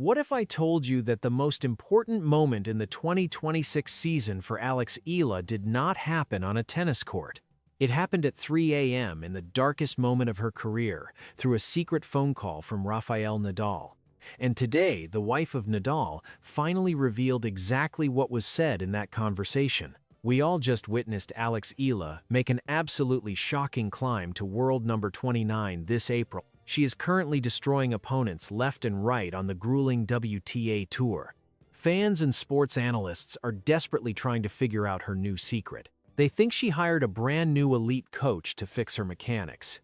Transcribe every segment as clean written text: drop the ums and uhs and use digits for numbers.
What if I told you that the most important moment in the 2026 season for Alex Eala did not happen on a tennis court? It happened at 3 a.m. in the darkest moment of her career, through a secret phone call from Rafael Nadal. And today, the wife of Nadal finally revealed exactly what was said in that conversation. We all just witnessed Alex Eala make an absolutely shocking climb to world number 29 this April. She is currently destroying opponents left and right on the grueling WTA Tour. Fans and sports analysts are desperately trying to figure out her new secret. They think she hired a brand new elite coach to fix her mechanics.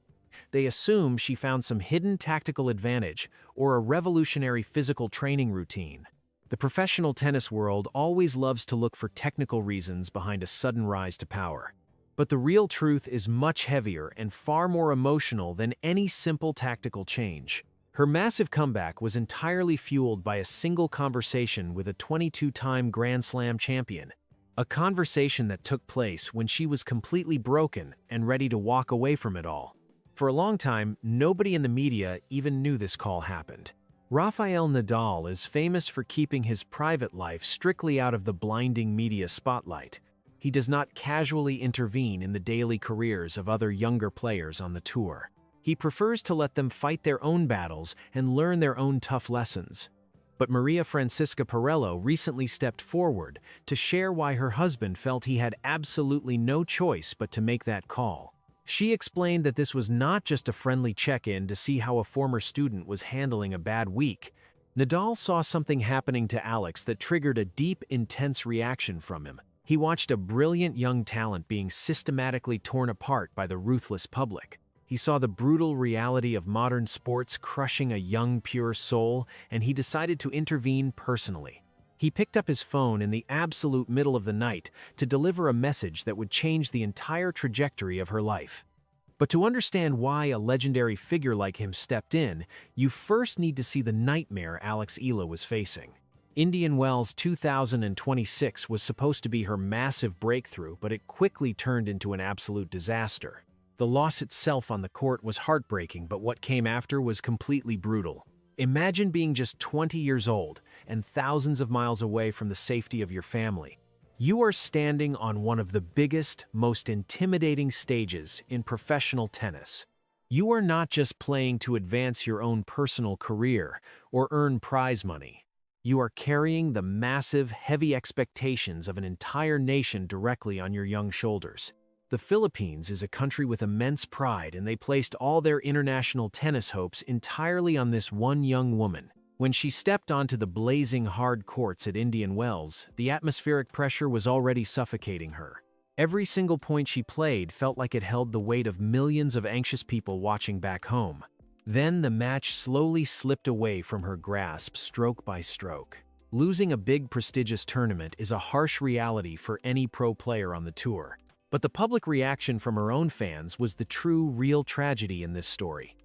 They assume she found some hidden tactical advantage or a revolutionary physical training routine. The professional tennis world always loves to look for technical reasons behind a sudden rise to power. But the real truth is much heavier and far more emotional than any simple tactical change. Her massive comeback was entirely fueled by a single conversation with a 22-time Grand Slam champion. A conversation that took place when she was completely broken and ready to walk away from it all. For a long time, nobody in the media even knew this call happened. Rafael Nadal is famous for keeping his private life strictly out of the blinding media spotlight. He does not casually intervene in the daily careers of other younger players on the tour. He prefers to let them fight their own battles and learn their own tough lessons. But Maria Francisca Perello recently stepped forward to share why her husband felt he had absolutely no choice but to make that call. She explained that this was not just a friendly check-in to see how a former student was handling a bad week. Nadal saw something happening to Alex that triggered a deep, intense reaction from him. He watched a brilliant young talent being systematically torn apart by the ruthless public. He saw the brutal reality of modern sports crushing a young, pure soul, and he decided to intervene personally. He picked up his phone in the absolute middle of the night to deliver a message that would change the entire trajectory of her life. But to understand why a legendary figure like him stepped in, you first need to see the nightmare Alex Eala was facing. Indian Wells 2026 was supposed to be her massive breakthrough, but it quickly turned into an absolute disaster. The loss itself on the court was heartbreaking, but what came after was completely brutal. Imagine being just 20 years old and thousands of miles away from the safety of your family. You are standing on one of the biggest, most intimidating stages in professional tennis. You are not just playing to advance your own personal career or earn prize money. You are carrying the massive, heavy expectations of an entire nation directly on your young shoulders. The Philippines is a country with immense pride, and they placed all their international tennis hopes entirely on this one young woman. When she stepped onto the blazing hard courts at Indian Wells, the atmospheric pressure was already suffocating her. Every single point she played felt like it held the weight of millions of anxious people watching back home. Then the match slowly slipped away from her grasp, stroke by stroke. Losing a big, prestigious tournament is a harsh reality for any pro player on the tour. But the public reaction from her own fans was the true, real tragedy in this story.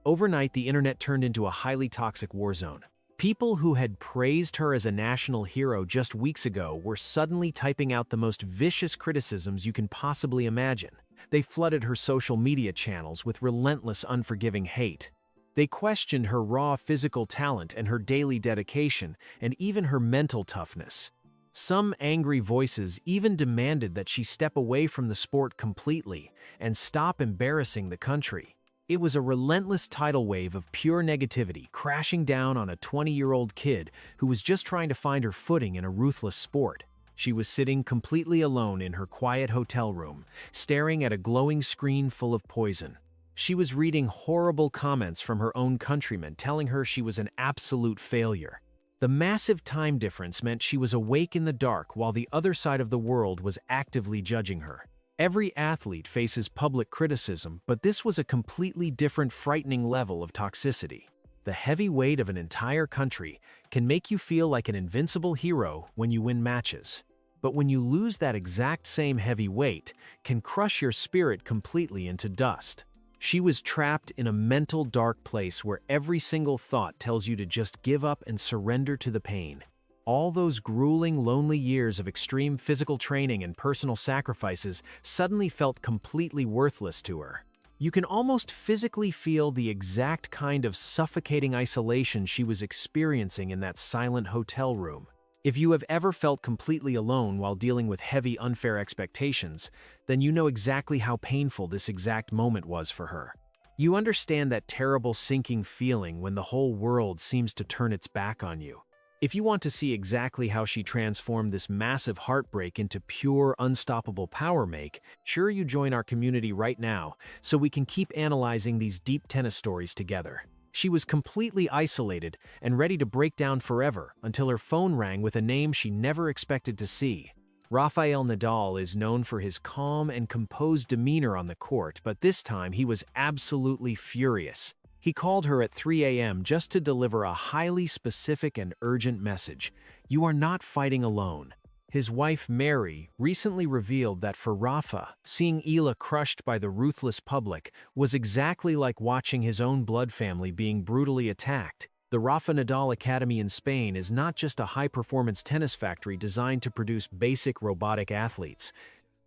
Overnight, the internet turned into a highly toxic war zone. People who had praised her as a national hero just weeks ago were suddenly typing out the most vicious criticisms you can possibly imagine. They flooded her social media channels with relentless, unforgiving hate. They questioned her raw physical talent and her daily dedication, and even her mental toughness. Some angry voices even demanded that she step away from the sport completely and stop embarrassing the country. It was a relentless tidal wave of pure negativity crashing down on a 20-year-old kid who was just trying to find her footing in a ruthless sport. She was sitting completely alone in her quiet hotel room, staring at a glowing screen full of poison. She was reading horrible comments from her own countrymen telling her she was an absolute failure. The massive time difference meant she was awake in the dark while the other side of the world was actively judging her. Every athlete faces public criticism, but this was a completely different, frightening level of toxicity. The heavy weight of an entire country can make you feel like an invincible hero when you win matches. But when you lose that exact same heavy weight, can crush your spirit completely into dust. She was trapped in a mental dark place where every single thought tells you to just give up and surrender to the pain. All those grueling, lonely years of extreme physical training and personal sacrifices suddenly felt completely worthless to her. You can almost physically feel the exact kind of suffocating isolation she was experiencing in that silent hotel room. If you have ever felt completely alone while dealing with heavy, unfair expectations, then you know exactly how painful this exact moment was for her. You understand that terrible sinking feeling when the whole world seems to turn its back on you. If you want to see exactly how she transformed this massive heartbreak into pure, unstoppable power, make sure you join our community right now so we can keep analyzing these deep tennis stories together. She was completely isolated and ready to break down forever until her phone rang with a name she never expected to see. Rafael Nadal is known for his calm and composed demeanor on the court, but this time he was absolutely furious. He called her at 3 a.m. just to deliver a highly specific and urgent message. You are not fighting alone. His wife, Mary, recently revealed that for Rafa, seeing Eala crushed by the ruthless public was exactly like watching his own blood family being brutally attacked. The Rafa Nadal Academy in Spain is not just a high-performance tennis factory designed to produce basic robotic athletes.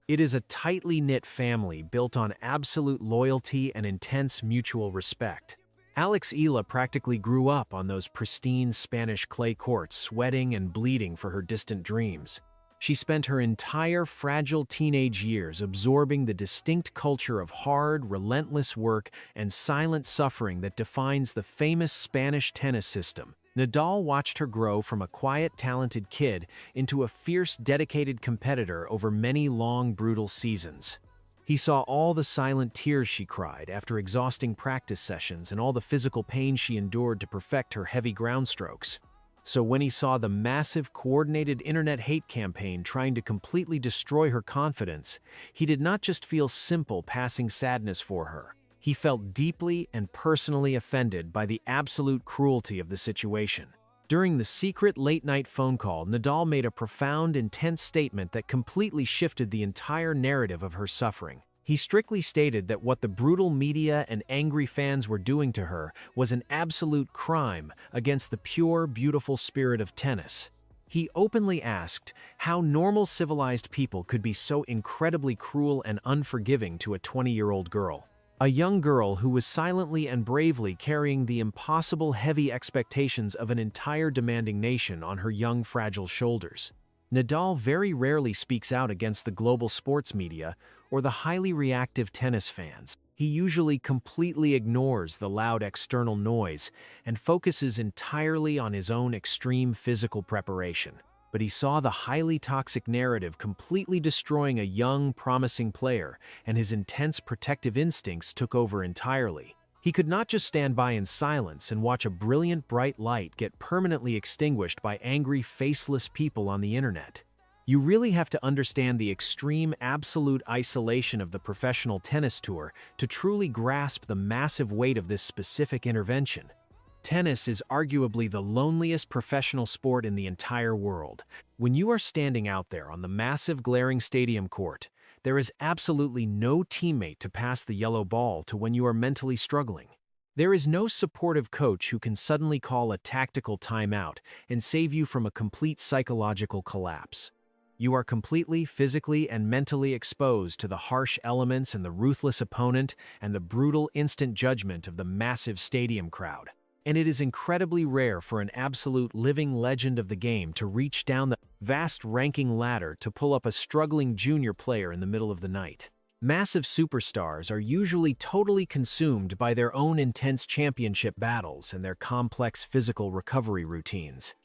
It is a tightly knit family built on absolute loyalty and intense mutual respect. Alex Eala practically grew up on those pristine Spanish clay courts, sweating and bleeding for her distant dreams. She spent her entire fragile teenage years absorbing the distinct culture of hard, relentless work and silent suffering that defines the famous Spanish tennis system. Nadal watched her grow from a quiet, talented kid into a fierce, dedicated competitor over many long, brutal seasons. He saw all the silent tears she cried after exhausting practice sessions and all the physical pain she endured to perfect her heavy ground strokes. So when he saw the massive, coordinated internet hate campaign trying to completely destroy her confidence, he did not just feel simple, passing sadness for her. He felt deeply and personally offended by the absolute cruelty of the situation. During the secret late-night phone call, Nadal made a profound, intense statement that completely shifted the entire narrative of her suffering. He strictly stated that what the brutal media and angry fans were doing to her was an absolute crime against the pure, beautiful spirit of tennis. He openly asked how normal, civilized people could be so incredibly cruel and unforgiving to a 20-year-old girl. A young girl who was silently and bravely carrying the impossible heavy expectations of an entire demanding nation on her young, fragile shoulders. Nadal very rarely speaks out against the global sports media or the highly reactive tennis fans. He usually completely ignores the loud external noise and focuses entirely on his own extreme physical preparation. But he saw the highly toxic narrative completely destroying a young, promising player, and his intense protective instincts took over entirely. He could not just stand by in silence and watch a brilliant, bright light get permanently extinguished by angry, faceless people on the internet. You really have to understand the extreme, absolute isolation of the professional tennis tour to truly grasp the massive weight of this specific intervention. Tennis is arguably the loneliest professional sport in the entire world. When you are standing out there on the massive, glaring stadium court, there is absolutely no teammate to pass the yellow ball to when you are mentally struggling. There is no supportive coach who can suddenly call a tactical timeout and save you from a complete psychological collapse. You are completely, physically, and mentally exposed to the harsh elements and the ruthless opponent and the brutal, instant judgment of the massive stadium crowd. And it is incredibly rare for an absolute living legend of the game to reach down the vast ranking ladder to pull up a struggling junior player in the middle of the night. Massive superstars are usually totally consumed by their own intense championship battles and their complex physical recovery routines.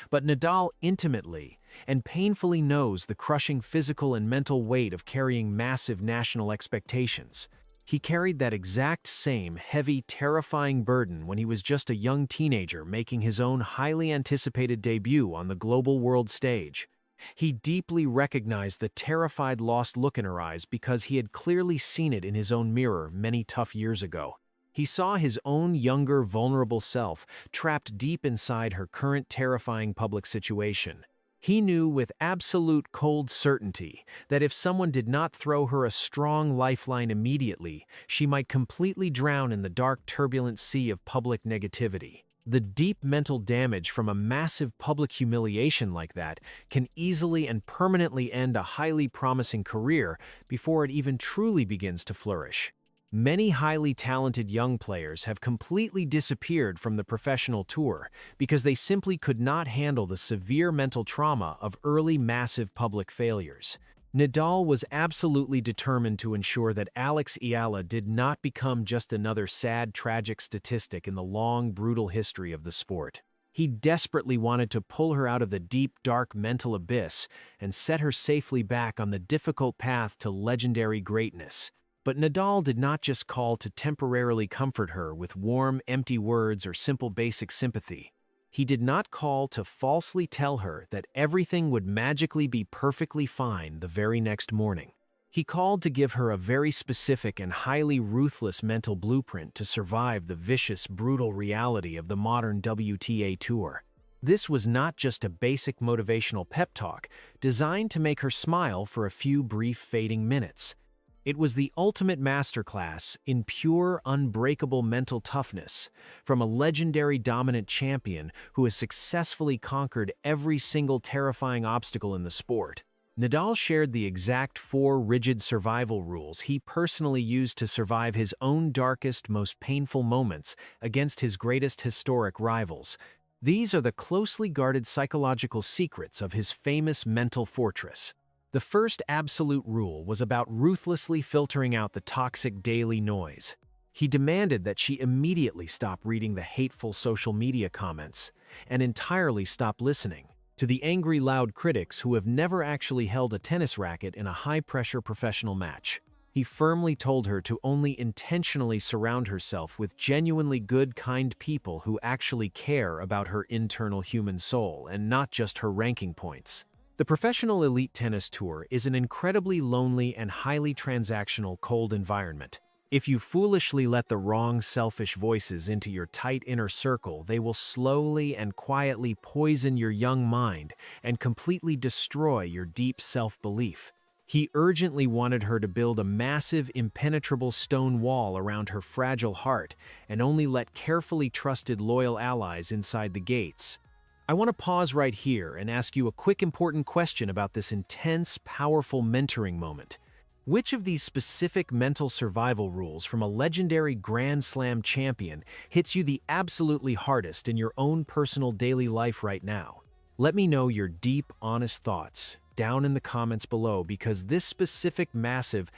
But Nadal intimately and painfully knows the crushing physical and mental weight of carrying massive national expectations. He carried that exact same heavy, terrifying burden when he was just a young teenager making his own highly anticipated debut on the global world stage. He deeply recognized the terrified, lost look in her eyes because he had clearly seen it in his own mirror many tough years ago. He saw his own younger, vulnerable self trapped deep inside her current terrifying public situation. He knew with absolute cold certainty that if someone did not throw her a strong lifeline immediately, she might completely drown in the dark, turbulent sea of public negativity. The deep mental damage from a massive public humiliation like that can easily and permanently end a highly promising career before it even truly begins to flourish. Many highly talented young players have completely disappeared from the professional tour because they simply could not handle the severe mental trauma of early massive public failures. Nadal was absolutely determined to ensure that Alex Eala did not become just another sad, tragic statistic in the long, brutal history of the sport. He desperately wanted to pull her out of the deep, dark mental abyss and set her safely back on the difficult path to legendary greatness. But Nadal did not just call to temporarily comfort her with warm, empty words or simple basic sympathy. He did not call to falsely tell her that everything would magically be perfectly fine the very next morning. He called to give her a very specific and highly ruthless mental blueprint to survive the vicious, brutal reality of the modern WTA Tour. This was not just a basic motivational pep talk designed to make her smile for a few brief, fading minutes. It was the ultimate masterclass in pure, unbreakable mental toughness from a legendary dominant champion who has successfully conquered every single terrifying obstacle in the sport. Nadal shared the exact 4 rigid survival rules he personally used to survive his own darkest, most painful moments against his greatest historic rivals. These are the closely guarded psychological secrets of his famous mental fortress. The first absolute rule was about ruthlessly filtering out the toxic daily noise. He demanded that she immediately stop reading the hateful social media comments and entirely stop listening to the angry, loud critics who have never actually held a tennis racket in a high-pressure professional match. He firmly told her to only intentionally surround herself with genuinely good, kind people who actually care about her internal human soul and not just her ranking points. The professional elite tennis tour is an incredibly lonely and highly transactional cold environment. If you foolishly let the wrong selfish voices into your tight inner circle, they will slowly and quietly poison your young mind and completely destroy your deep self-belief. He urgently wanted her to build a massive, impenetrable stone wall around her fragile heart and only let carefully trusted loyal allies inside the gates. I want to pause right here and ask you a quick important question about this intense, powerful mentoring moment. Which of these specific mental survival rules from a legendary Grand Slam champion hits you the absolutely hardest in your own personal daily life right now? Let me know your deep, honest thoughts down in the comments below, because this specific massive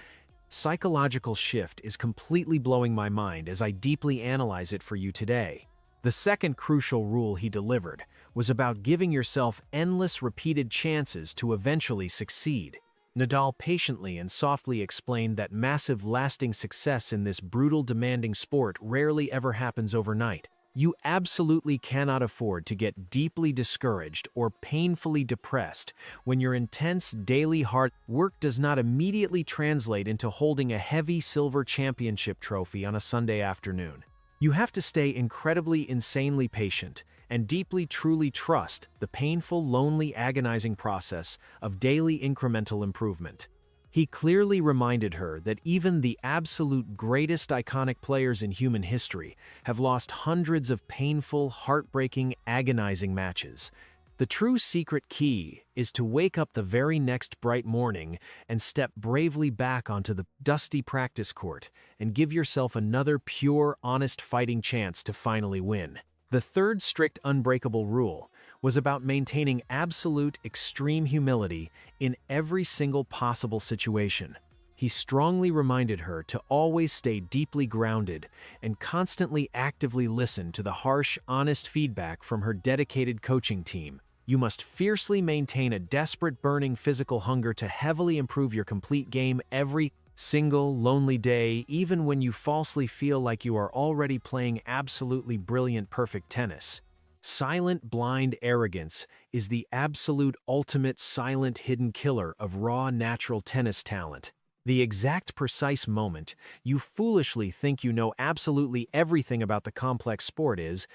psychological shift is completely blowing my mind as I deeply analyze it for you today. The second crucial rule he delivered was about giving yourself endless repeated chances to eventually succeed. Nadal patiently and softly explained that massive lasting success in this brutal demanding sport rarely ever happens overnight. You absolutely cannot afford to get deeply discouraged or painfully depressed when your intense daily hard work does not immediately translate into holding a heavy silver championship trophy on a Sunday afternoon. You have to stay incredibly, insanely patient and deeply, truly trust the painful, lonely, agonizing process of daily incremental improvement. He clearly reminded her that even the absolute greatest iconic players in human history have lost hundreds of painful, heartbreaking, agonizing matches. The true secret key is to wake up the very next bright morning and step bravely back onto the dusty practice court and give yourself another pure, honest fighting chance to finally win. The third strict unbreakable rule was about maintaining absolute extreme humility in every single possible situation. He strongly reminded her to always stay deeply grounded and constantly actively listen to the harsh, honest feedback from her dedicated coaching team. You must fiercely maintain a desperate, burning physical hunger to heavily improve your complete game every single lonely day, even when you falsely feel like you are already playing absolutely brilliant, perfect tennis. Silent, blind arrogance is the absolute ultimate silent hidden killer of raw, natural tennis talent. The exact precise moment you foolishly think you know absolutely everything about the complex sport is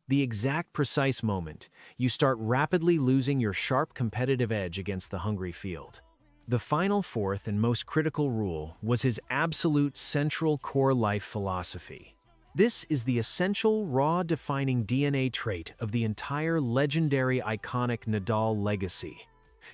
the exact precise moment you start rapidly losing your sharp competitive edge against the hungry field. The final, fourth, and most critical rule was his absolute central core life philosophy. This is the essential, raw, defining DNA trait of the entire legendary, iconic Nadal legacy.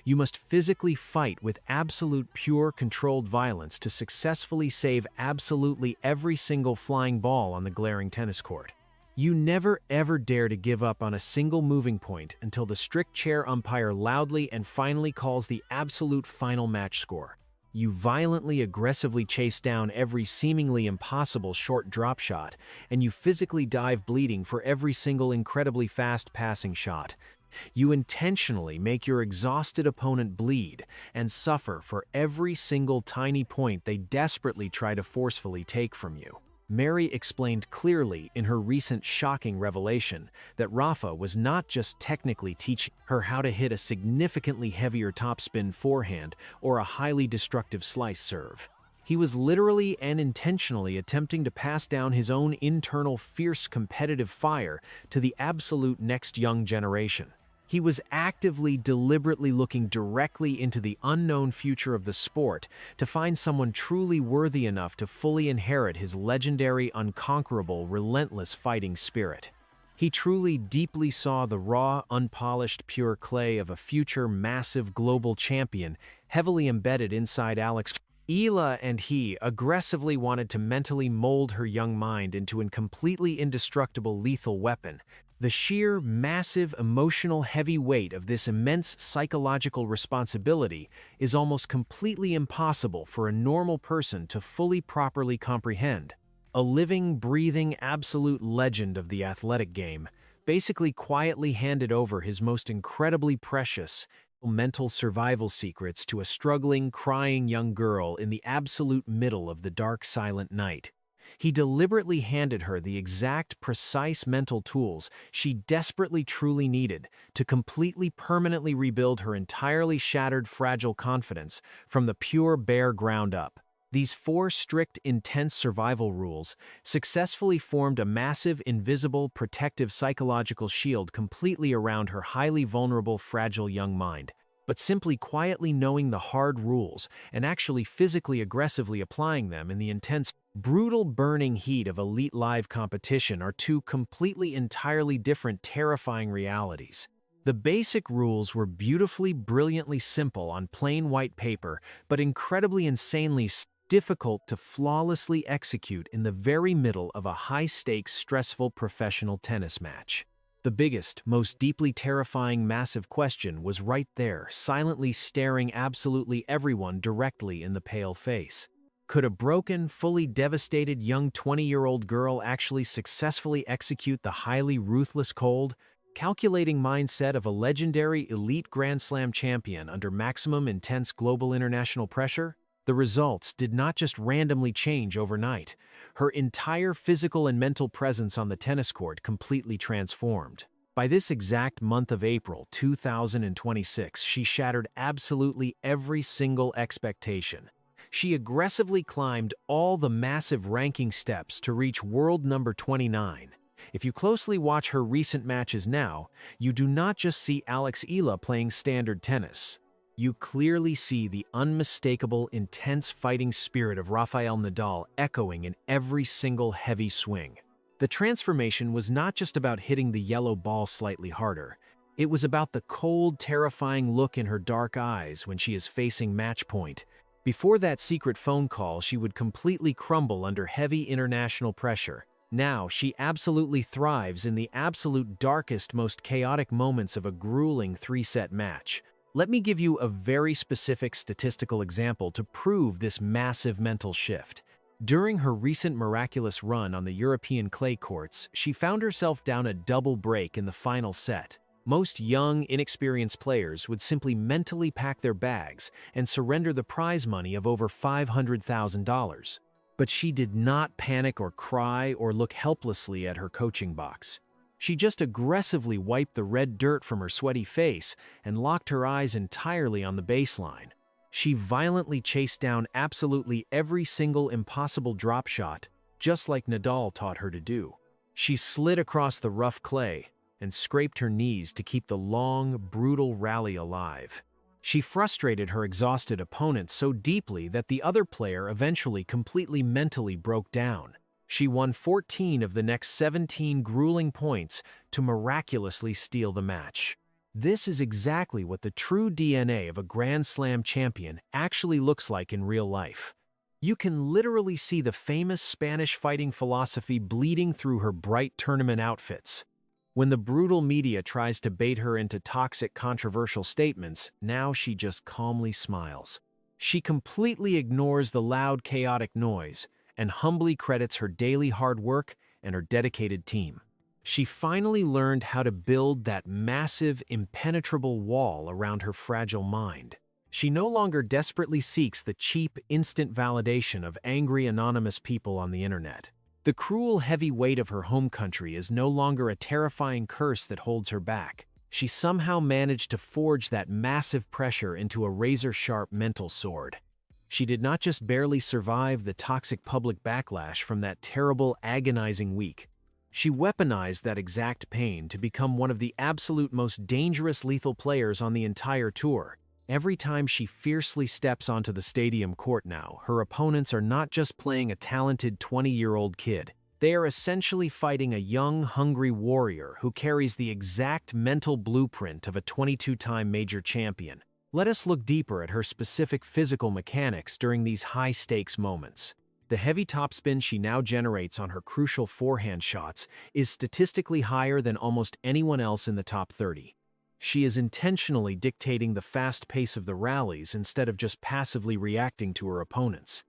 You must physically fight with absolute pure controlled violence to successfully save absolutely every single flying ball on the glaring tennis court. You never ever dare to give up on a single moving point until the strict chair umpire loudly and finally calls the absolute final match score. You violently aggressively chase down every seemingly impossible short drop shot, and you physically dive bleeding for every single incredibly fast passing shot. You intentionally make your exhausted opponent bleed and suffer for every single tiny point they desperately try to forcefully take from you. Mary explained clearly in her recent shocking revelation that Rafa was not just technically teaching her how to hit a significantly heavier topspin forehand or a highly destructive slice serve. He was literally and intentionally attempting to pass down his own internal fierce competitive fire to the absolute next young generation. He was actively, deliberately looking directly into the unknown future of the sport to find someone truly worthy enough to fully inherit his legendary, unconquerable, relentless fighting spirit. He truly deeply saw the raw, unpolished, pure clay of a future massive global champion heavily embedded inside Alex Eala, and he aggressively wanted to mentally mold her young mind into a completely indestructible lethal weapon. The sheer, massive, emotional heavy weight of this immense psychological responsibility is almost completely impossible for a normal person to fully properly comprehend. A living, breathing, absolute legend of the athletic game basically quietly handed over his most incredibly precious mental survival secrets to a struggling, crying young girl in the absolute middle of the dark, silent night. He deliberately handed her the exact, precise mental tools she desperately truly needed to completely permanently rebuild her entirely shattered, fragile confidence from the pure, bare ground up. These 4 strict, intense survival rules successfully formed a massive, invisible, protective psychological shield completely around her highly vulnerable, fragile young mind. But simply quietly knowing the hard rules and actually physically aggressively applying them in the intense, brutal, burning heat of elite live competition are 2 completely entirely different, terrifying realities. The basic rules were beautifully, brilliantly simple on plain white paper, but incredibly insanely difficult to flawlessly execute in the very middle of a high-stakes, stressful professional tennis match. The biggest, most deeply terrifying, massive question was right there, silently staring absolutely everyone directly in the pale face. Could a broken, fully devastated young 20-year-old girl actually successfully execute the highly ruthless, cold, calculating mindset of a legendary elite Grand Slam champion under maximum intense global international pressure? The results did not just randomly change overnight. Her entire physical and mental presence on the tennis court completely transformed. By this exact month of April 2026, she shattered absolutely every single expectation. She aggressively climbed all the massive ranking steps to reach world number 29. If you closely watch her recent matches now, you do not just see Alex Eala playing standard tennis. You clearly see the unmistakable, intense fighting spirit of Rafael Nadal echoing in every single heavy swing. The transformation was not just about hitting the yellow ball slightly harder. It was about the cold, terrifying look in her dark eyes when she is facing match point. Before that secret phone call, she would completely crumble under heavy international pressure. Now, she absolutely thrives in the absolute darkest, most chaotic moments of a grueling 3-set match. Let me give you a very specific statistical example to prove this massive mental shift. During her recent miraculous run on the European clay courts, she found herself down a double break in the final set. Most young, inexperienced players would simply mentally pack their bags and surrender the prize money of over $500,000. But she did not panic or cry or look helplessly at her coaching box. She just aggressively wiped the red dirt from her sweaty face and locked her eyes entirely on the baseline. She violently chased down absolutely every single impossible drop shot, just like Nadal taught her to do. She slid across the rough clay and scraped her knees to keep the long, brutal rally alive. She frustrated her exhausted opponent so deeply that the other player eventually completely mentally broke down. She won 14 of the next 17 grueling points to miraculously steal the match. This is exactly what the true DNA of a Grand Slam champion actually looks like in real life. You can literally see the famous Spanish fighting philosophy bleeding through her bright tournament outfits. When the brutal media tries to bait her into toxic, controversial statements, now she just calmly smiles. She completely ignores the loud, chaotic noise and humbly credits her daily hard work and her dedicated team. She finally learned how to build that massive, impenetrable wall around her fragile mind. She no longer desperately seeks the cheap, instant validation of angry, anonymous people on the internet. The cruel, heavy weight of her home country is no longer a terrifying curse that holds her back. She somehow managed to forge that massive pressure into a razor-sharp mental sword. She did not just barely survive the toxic public backlash from that terrible, agonizing week. She weaponized that exact pain to become one of the absolute most dangerous lethal players on the entire tour. Every time she fiercely steps onto the stadium court now, her opponents are not just playing a talented 20-year-old kid. They are essentially fighting a young, hungry warrior who carries the exact mental blueprint of a 22-time major champion. Let us look deeper at her specific physical mechanics during these high-stakes moments. The heavy topspin she now generates on her crucial forehand shots is statistically higher than almost anyone else in the top 30. She is intentionally dictating the fast pace of the rallies instead of just passively reacting to her opponents.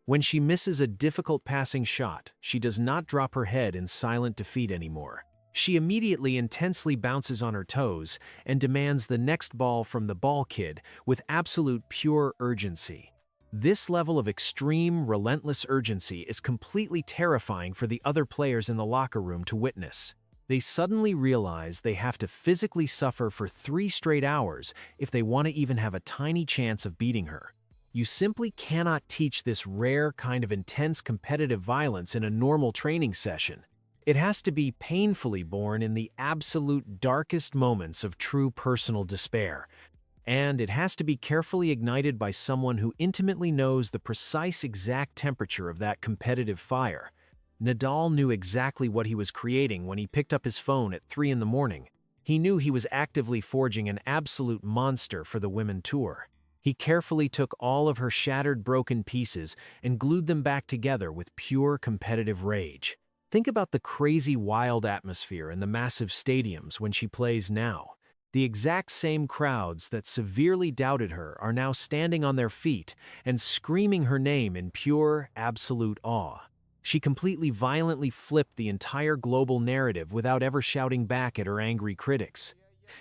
When she misses a difficult passing shot, she does not drop her head in silent defeat anymore. She immediately intensely bounces on her toes and demands the next ball from the ball kid with absolute pure urgency. This level of extreme, relentless urgency is completely terrifying for the other players in the locker room to witness. They suddenly realize they have to physically suffer for 3 straight hours if they want to even have a tiny chance of beating her. You simply cannot teach this rare kind of intense competitive violence in a normal training session. It has to be painfully born in the absolute darkest moments of true personal despair. And it has to be carefully ignited by someone who intimately knows the precise exact temperature of that competitive fire. Nadal knew exactly what he was creating when he picked up his phone at 3 in the morning. He knew he was actively forging an absolute monster for the Women's Tour. He carefully took all of her shattered, broken pieces and glued them back together with pure competitive rage. Think about the crazy, wild atmosphere in the massive stadiums when she plays now. The exact same crowds that severely doubted her are now standing on their feet and screaming her name in pure, absolute awe. She completely violently flipped the entire global narrative without ever shouting back at her angry critics.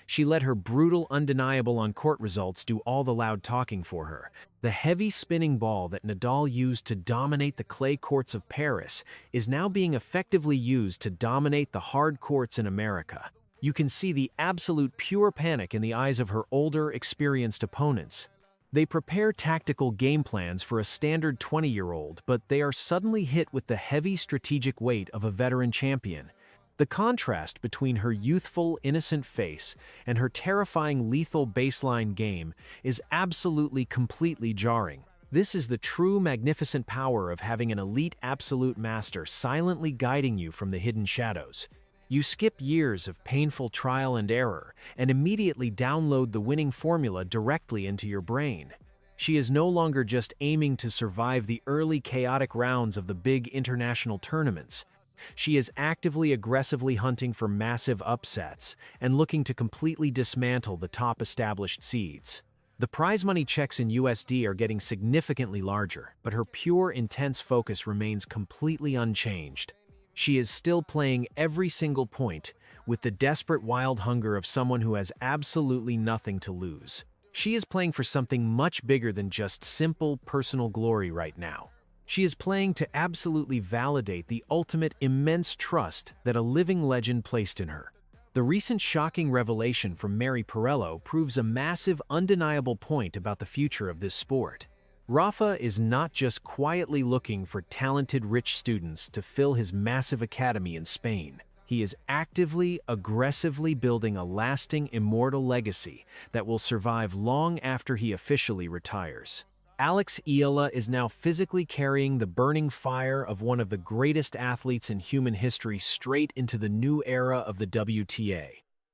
She let her brutal, undeniable on-court results do all the loud talking for her. The heavy spinning ball that Nadal used to dominate the clay courts of Paris is now being effectively used to dominate the hard courts in America. You can see the absolute pure panic in the eyes of her older, experienced opponents. They prepare tactical game plans for a standard 20-year-old, but they are suddenly hit with the heavy strategic weight of a veteran champion. The contrast between her youthful, innocent face and her terrifying lethal baseline game is absolutely, completely jarring. This is the true magnificent power of having an elite absolute master silently guiding you from the hidden shadows. You skip years of painful trial and error and immediately download the winning formula directly into your brain. She is no longer just aiming to survive the early chaotic rounds of the big international tournaments. She is actively, aggressively hunting for massive upsets and looking to completely dismantle the top established seeds. The prize money checks in USD are getting significantly larger, but her pure, intense focus remains completely unchanged. She is still playing every single point with the desperate wild hunger of someone who has absolutely nothing to lose. She is playing for something much bigger than just simple personal glory right now. She is playing to absolutely validate the ultimate immense trust that a living legend placed in her. The recent shocking revelation from Mary Perello proves a massive, undeniable point about the future of this sport. Rafa is not just quietly looking for talented, rich students to fill his massive academy in Spain. He is actively, aggressively building a lasting, immortal legacy that will survive long after he officially retires. Alex Eala is now physically carrying the burning fire of one of the greatest athletes in human history straight into the new era of the WTA.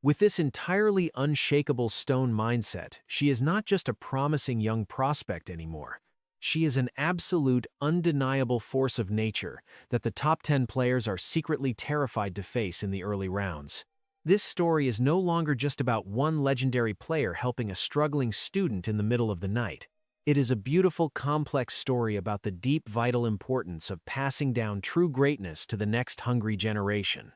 With this entirely unshakable stone mindset, she is not just a promising young prospect anymore. She is an absolute, undeniable force of nature that the top 10 players are secretly terrified to face in the early rounds. This story is no longer just about one legendary player helping a struggling student in the middle of the night. It is a beautiful, complex story about the deep, vital importance of passing down true greatness to the next hungry generation.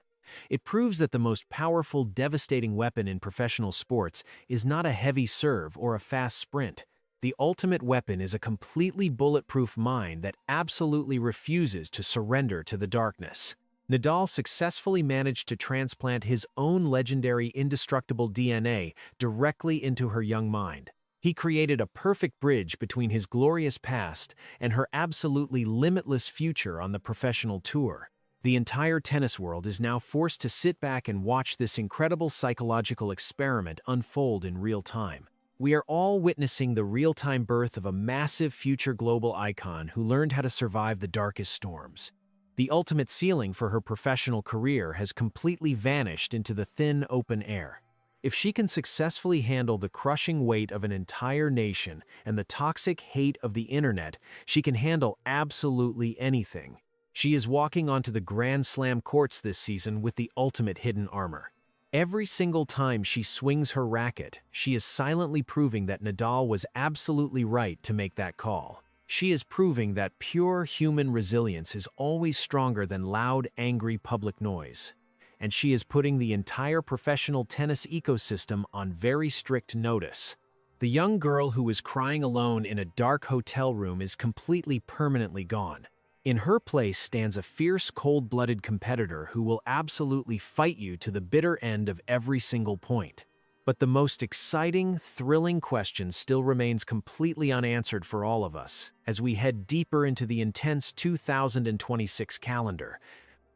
It proves that the most powerful, devastating weapon in professional sports is not a heavy serve or a fast sprint. The ultimate weapon is a completely bulletproof mind that absolutely refuses to surrender to the darkness. Nadal successfully managed to transplant his own legendary indestructible DNA directly into her young mind. He created a perfect bridge between his glorious past and her absolutely limitless future on the professional tour. The entire tennis world is now forced to sit back and watch this incredible psychological experiment unfold in real time. We are all witnessing the real-time birth of a massive future global icon who learned how to survive the darkest storms. The ultimate ceiling for her professional career has completely vanished into the thin, open air. If she can successfully handle the crushing weight of an entire nation and the toxic hate of the internet, she can handle absolutely anything. She is walking onto the Grand Slam courts this season with the ultimate hidden armor. Every single time she swings her racket, she is silently proving that Nadal was absolutely right to make that call. She is proving that pure human resilience is always stronger than loud, angry public noise. And she is putting the entire professional tennis ecosystem on very strict notice. The young girl who was crying alone in a dark hotel room is completely permanently gone. In her place stands a fierce, cold-blooded competitor who will absolutely fight you to the bitter end of every single point. But the most exciting, thrilling question still remains completely unanswered for all of us as we head deeper into the intense 2026 calendar.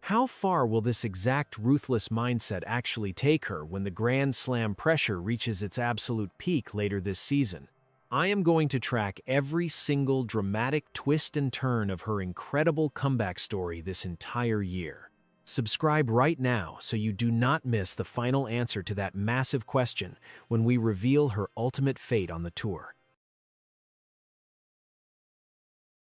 How far will this exact ruthless mindset actually take her when the Grand Slam pressure reaches its absolute peak later this season? I am going to track every single dramatic twist and turn of her incredible comeback story this entire year. Subscribe right now so you do not miss the final answer to that massive question when we reveal her ultimate fate on the tour.